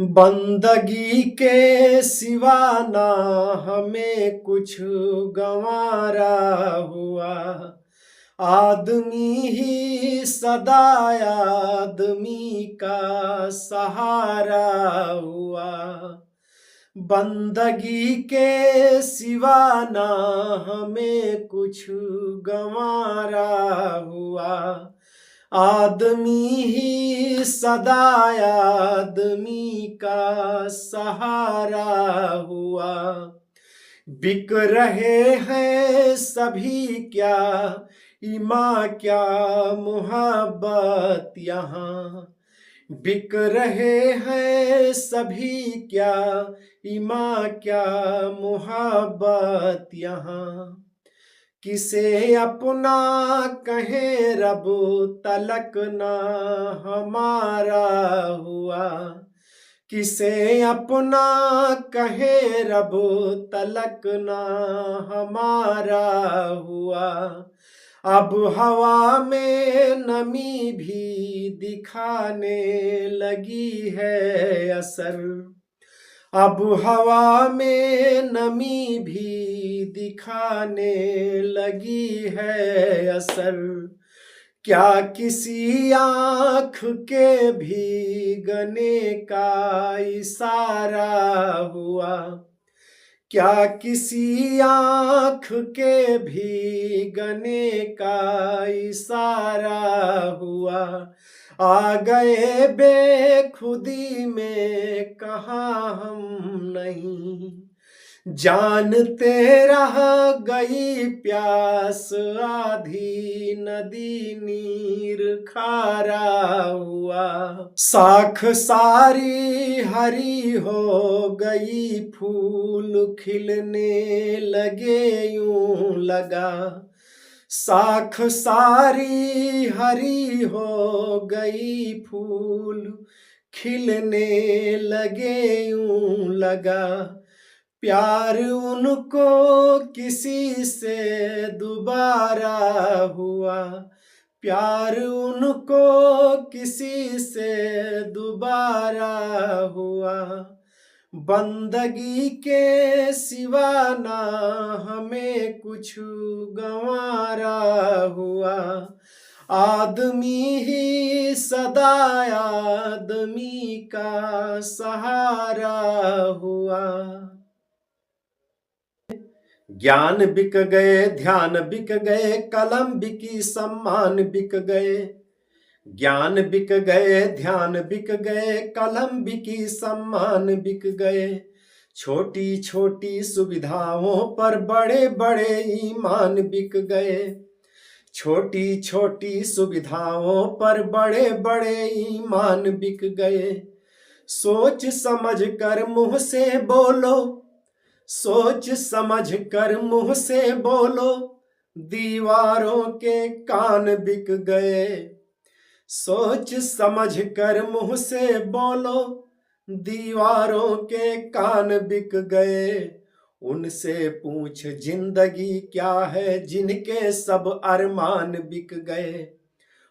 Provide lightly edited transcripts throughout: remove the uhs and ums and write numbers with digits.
बंदगी के सिवा ना हमें कुछ गंवारा हुआ। आदमी ही सदा आदमी का सहारा हुआ। बंदगी के सिवा ना हमें कुछ गंवारा हुआ। आदमी ही सदा आदमी का सहारा हुआ। बिक रहे हैं सभी क्या ईमा क्या मोहब्बत यहाँ। बिक रहे हैं सभी क्या ईमा क्या मोहब्बत यहाँ। किसे अपना कहें रब तलक ना हमारा हुआ। किसे अपना कहें रब तलक ना हमारा हुआ। अब हवा में नमी भी दिखाने लगी है असर। अब हवा में नमी भी दिखाने लगी है असर। क्या किसी आँख के भीगने का इशारा हुआ। क्या किसी आँख के भीगने का इशारा हुआ। आ गए बेखुदी में कहाँ हम नहीं। जानते रह गई प्यास आधी नदी नीर खारा हुआ। साख सारी हरी हो गई फूल खिलने लगे यूं लगा। साख सारी हरी हो गई फूल खिलने लगे यूं लगा। प्यार उनको किसी से दोबारा हुआ। प्यार उनको किसी से दोबारा हुआ। बंदगी के सिवा ना हमें कुछ गंवारा हुआ। आदमी ही सदा आदमी का सहारा हुआ। ज्ञान बिक गए ध्यान बिक गए कलम बिकी सम्मान बिक गए। ज्ञान बिक गए ध्यान बिक गए कलम बिकी सम्मान बिक गए। छोटी छोटी सुविधाओं पर बड़े बड़े ईमान बिक गए। छोटी छोटी सुविधाओं पर बड़े बड़े ईमान बिक गए। सोच समझ कर मुंह से बोलो। सोच समझ कर मुंह से बोलो। दीवारों के कान बिक गए। सोच समझ कर मुंह से बोलो। दीवारों के कान बिक गए। उनसे पूछ जिंदगी क्या है जिनके सब अरमान बिक गए।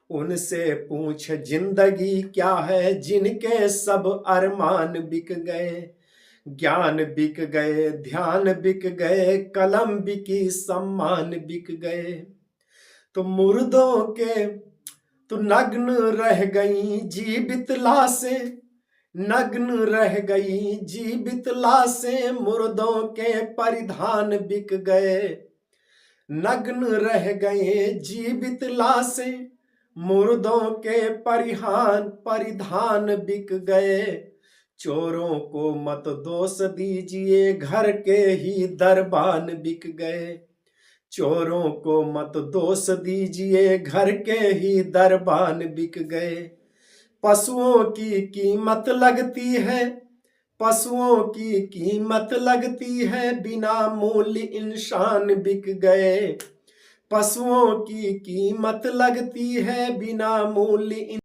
उनसे पूछ जिंदगी क्या है जिनके सब अरमान बिक गए। ज्ञान बिक गए ध्यान बिक गए कलम बिकी सम्मान बिक गए। तो मुर्दों के तो नग्न रह गई जीवित लाशें। नग्न रह गई जीवित लाशें मुर्दों के परिधान बिक गए। नग्न रह गए जीवित लाशें मुर्दों के परिधान बिक गए। चोरों को मत दोष दीजिए घर के ही दरबान बिक गए। चोरों को मत दोष दीजिए घर के ही दरबान बिक गए। पशुओं की कीमत लगती है। पशुओं की कीमत लगती है बिना मूल्य इंसान बिक गए। पशुओं की कीमत लगती है बिना मूल्य